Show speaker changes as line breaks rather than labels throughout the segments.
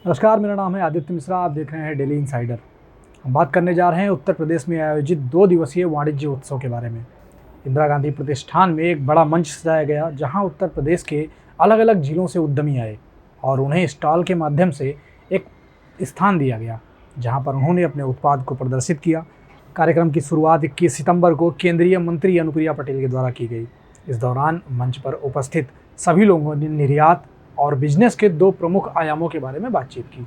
नमस्कार, मेरा नाम है आदित्य मिश्रा। आप देख रहे हैं डेली इनसाइडर। हम बात करने जा रहे हैं उत्तर प्रदेश में आयोजित 2 दिवसीय वाणिज्य उत्सव के बारे में। इंदिरा गांधी प्रतिष्ठान में एक बड़ा मंच सजाया गया, जहां उत्तर प्रदेश के अलग अलग जिलों से उद्यमी आए और उन्हें स्टॉल के माध्यम से एक स्थान दिया गया, जहां पर उन्होंने अपने उत्पाद को प्रदर्शित किया। कार्यक्रम की शुरुआत 21 सितंबर को केंद्रीय मंत्री अनुप्रिया पटेल के द्वारा की गई। इस दौरान मंच पर उपस्थित सभी लोगों ने निर्यात और बिजनेस के 2 प्रमुख आयामों के बारे में बातचीत की।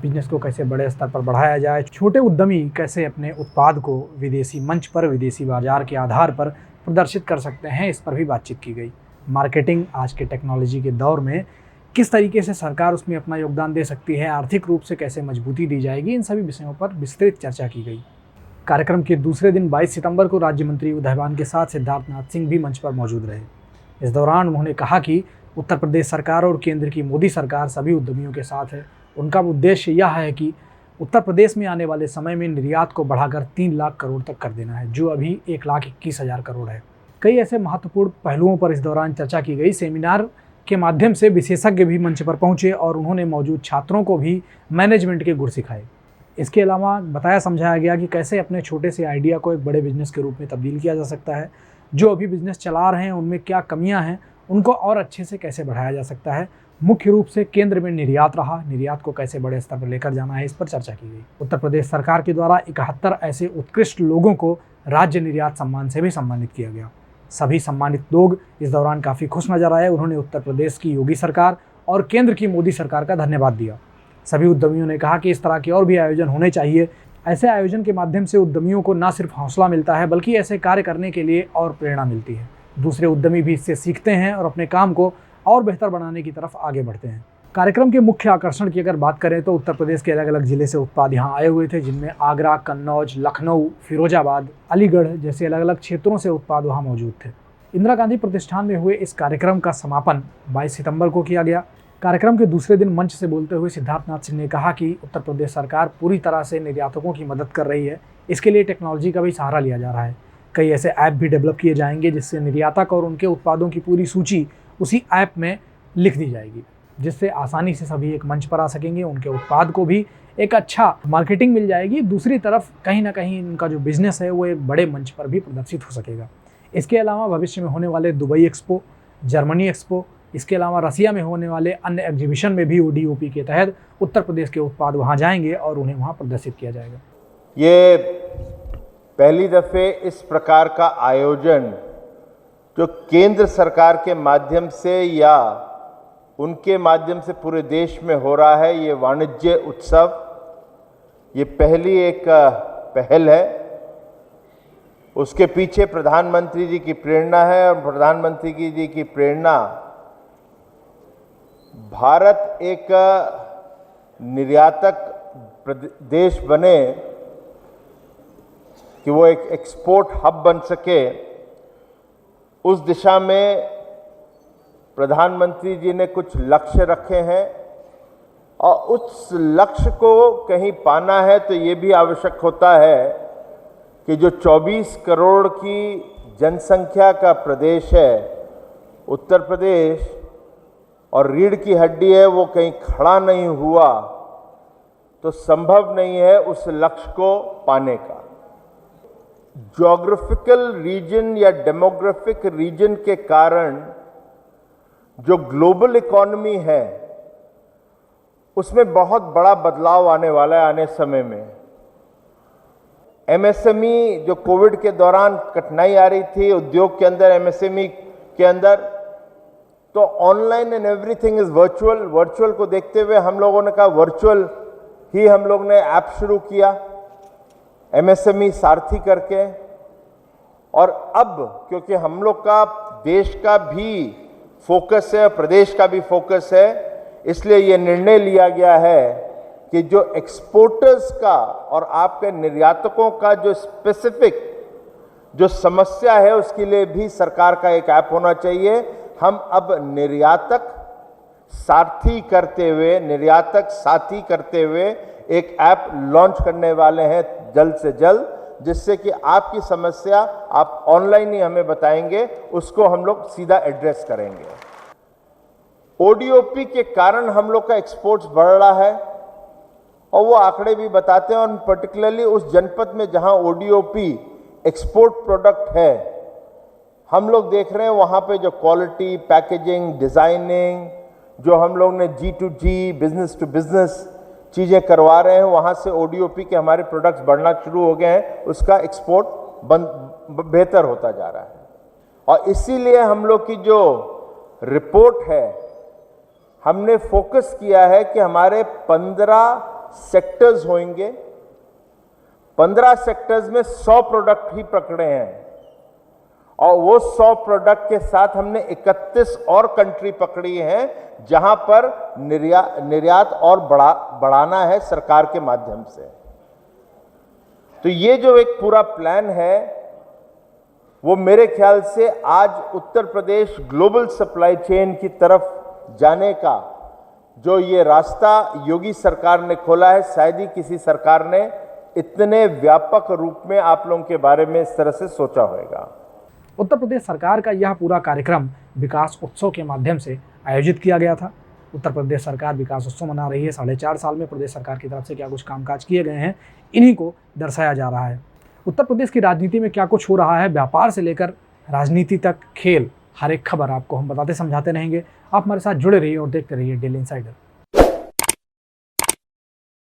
बिजनेस को कैसे बड़े स्तर पर बढ़ाया जाए, छोटे उद्यमी कैसे अपने उत्पाद को विदेशी मंच पर, विदेशी बाजार के आधार पर प्रदर्शित कर सकते हैं, इस पर भी बातचीत की गई। मार्केटिंग आज के टेक्नोलॉजी के दौर में किस तरीके से सरकार उसमें अपना योगदान दे सकती है, आर्थिक रूप से कैसे मजबूती दी जाएगी, इन सभी विषयों पर विस्तृत चर्चा की गई। कार्यक्रम के दूसरे दिन 22 सितंबर को राज्य मंत्री उदयभान के साथ सिद्धार्थनाथ सिंह भी मंच पर मौजूद रहे। इस दौरान उन्होंने कहा कि उत्तर प्रदेश सरकार और केंद्र की मोदी सरकार सभी उद्यमियों के साथ है। उनका उद्देश्य यह है कि उत्तर प्रदेश में आने वाले समय में निर्यात को बढ़ाकर 3 लाख करोड़ तक कर देना है, जो अभी 1,21,000 करोड़ है। कई ऐसे महत्वपूर्ण पहलुओं पर इस दौरान चर्चा की गई। सेमिनार के माध्यम से विशेषज्ञ भी मंच पर पहुंचे और उन्होंने मौजूद छात्रों को भी मैनेजमेंट के गुर सिखाए। इसके अलावा बताया समझाया गया कि कैसे अपने छोटे से आइडिया को एक बड़े बिजनेस के रूप में तब्दील किया जा सकता है। जो अभी बिजनेस चला रहे हैं उनमें क्या कमियां हैं, उनको और अच्छे से कैसे बढ़ाया जा सकता है। मुख्य रूप से केंद्र में निर्यात रहा, निर्यात को कैसे बड़े स्तर पर लेकर जाना है, इस पर चर्चा की गई। उत्तर प्रदेश सरकार के द्वारा 71 ऐसे उत्कृष्ट लोगों को राज्य निर्यात सम्मान से भी सम्मानित किया गया। सभी सम्मानित लोग इस दौरान काफ़ी खुश नजर आए। उन्होंने उत्तर प्रदेश की योगी सरकार और केंद्र की मोदी सरकार का धन्यवाद दिया। सभी उद्यमियों ने कहा कि इस तरह के और भी आयोजन होने चाहिए। ऐसे आयोजन के माध्यम से उद्यमियों को न सिर्फ हौसला मिलता है, बल्कि ऐसे कार्य करने के लिए और प्रेरणा मिलती है। दूसरे उद्यमी भी इससे सीखते हैं और अपने काम को और बेहतर बनाने की तरफ आगे बढ़ते हैं। कार्यक्रम के मुख्य आकर्षण की अगर बात करें तो उत्तर प्रदेश के अलग अलग जिले से उत्पाद यहाँ आए हुए थे, जिनमें आगरा, कन्नौज, लखनऊ, फिरोजाबाद, अलीगढ़ जैसे अलग अलग क्षेत्रों से उत्पाद वहाँ मौजूद थे। इंदिरा गांधी प्रतिष्ठान में हुए इस कार्यक्रम का समापन 22 सितंबर को किया गया। कार्यक्रम के दूसरे दिन मंच से बोलते हुए सिद्धार्थनाथ सिंह ने कहा कि उत्तर प्रदेश सरकार पूरी तरह से निर्यातकों की मदद कर रही है। इसके लिए टेक्नोलॉजी का भी सहारा लिया जा रहा है। कई ऐसे ऐप भी डेवलप किए जाएंगे, जिससे निर्यातक और उनके उत्पादों की पूरी सूची उसी ऐप में लिख दी जाएगी, जिससे आसानी से सभी एक मंच पर आ सकेंगे। उनके उत्पाद को भी एक अच्छा मार्केटिंग मिल जाएगी। दूसरी तरफ कहीं ना कहीं उनका जो बिजनेस है वो एक बड़े मंच पर भी प्रदर्शित हो सकेगा। इसके अलावा भविष्य में होने वाले दुबई एक्सपो, जर्मनी एक्सपो, इसके अलावा रसिया में होने वाले अन्य एग्जीबिशन में भी ODOP के तहत उत्तर प्रदेश के उत्पाद वहाँ जाएंगे और उन्हें वहाँ प्रदर्शित किया जाएगा।
ये पहली दफ़े इस प्रकार का आयोजन जो केंद्र सरकार के माध्यम से या उनके माध्यम से पूरे देश में हो रहा है, ये वाणिज्य उत्सव, ये पहली एक पहल है। उसके पीछे प्रधानमंत्री जी की प्रेरणा है और प्रधानमंत्री जी की प्रेरणा भारत एक निर्यातक देश बने, कि वो एक एक्सपोर्ट हब बन सके, उस दिशा में प्रधानमंत्री जी ने कुछ लक्ष्य रखे हैं और उस लक्ष्य को कहीं पाना है तो ये भी आवश्यक होता है कि जो 24 करोड़ की जनसंख्या का प्रदेश है उत्तर प्रदेश, और रीढ़ की हड्डी है, वो कहीं खड़ा नहीं हुआ तो संभव नहीं है उस लक्ष्य को पाने का। ज्योग्राफिकल रीजन या डेमोग्राफिक रीजन के कारण जो ग्लोबल इकोनॉमी है उसमें बहुत बड़ा बदलाव आने वाला है आने समय में। MSME जो कोविड के दौरान कठिनाई आ रही थी उद्योग के अंदर, MSME के अंदर, तो online and everything is virtual. Virtual को देखते हुए हम लोगों ने कहा वर्चुअल ही हम लोग ने ऐप शुरू किया MSME सारथी करके। और अब क्योंकि हम लोग का देश का भी फोकस है, प्रदेश का भी फोकस है, इसलिए ये निर्णय लिया गया है कि जो एक्सपोर्टर्स का और आपके निर्यातकों का जो स्पेसिफिक जो समस्या है उसके लिए भी सरकार का एक ऐप होना चाहिए। हम अब निर्यातक साथी करते हुए एक ऐप लॉन्च करने वाले हैं जल्द से जल्द, जिससे कि आपकी समस्या आप ऑनलाइन ही हमें बताएंगे, उसको हम लोग सीधा एड्रेस करेंगे। ओडीओपी के कारण हम लोग का एक्सपोर्ट्स बढ़ रहा है और वो आंकड़े भी बताते हैं, और पर्टिकुलरली उस जनपद में जहां ओडीओपी एक्सपोर्ट प्रोडक्ट है, हम लोग देख रहे हैं वहां पे जो क्वालिटी, पैकेजिंग, डिजाइनिंग, जो हम लोग ने G2G, बिजनेस टू बिजनेस चीजें करवा रहे हैं, वहां से ओडीओपी के हमारे प्रोडक्ट्स बढ़ना शुरू हो गए हैं, उसका एक्सपोर्ट बेहतर होता जा रहा है। और इसीलिए हम लोग की जो रिपोर्ट है, हमने फोकस किया है कि हमारे 15 सेक्टर्स होंगे, 15 सेक्टर्स में 100 प्रोडक्ट ही पकड़े हैं, और वो 100 प्रोडक्ट के साथ हमने 31 और कंट्री पकड़ी हैं जहां पर निर्यात और बढ़ाना है सरकार के माध्यम से। तो ये जो एक पूरा प्लान है, वो मेरे ख्याल से आज Uttar Pradesh global supply chain की तरफ जाने का जो ये रास्ता योगी सरकार ने खोला है, शायद ही किसी सरकार ने इतने व्यापक रूप में आप लोगों के बारे में इस तरह से सोचा होगा।
उत्तर प्रदेश सरकार का यह पूरा कार्यक्रम विकास उत्सव के माध्यम से आयोजित किया गया था। उत्तर प्रदेश सरकार विकास उत्सव मना रही है। 4.5 साल में प्रदेश सरकार की तरफ से क्या कुछ कामकाज किए गए हैं, इन्हीं को दर्शाया जा रहा है। उत्तर प्रदेश की राजनीति में क्या कुछ हो रहा है, व्यापार से लेकर राजनीति तक, खेल, हर एक खबर आपको हम बताते समझाते रहेंगे। आप हमारे साथ जुड़े रहिए और देखते रहिए डेली इनसाइडर।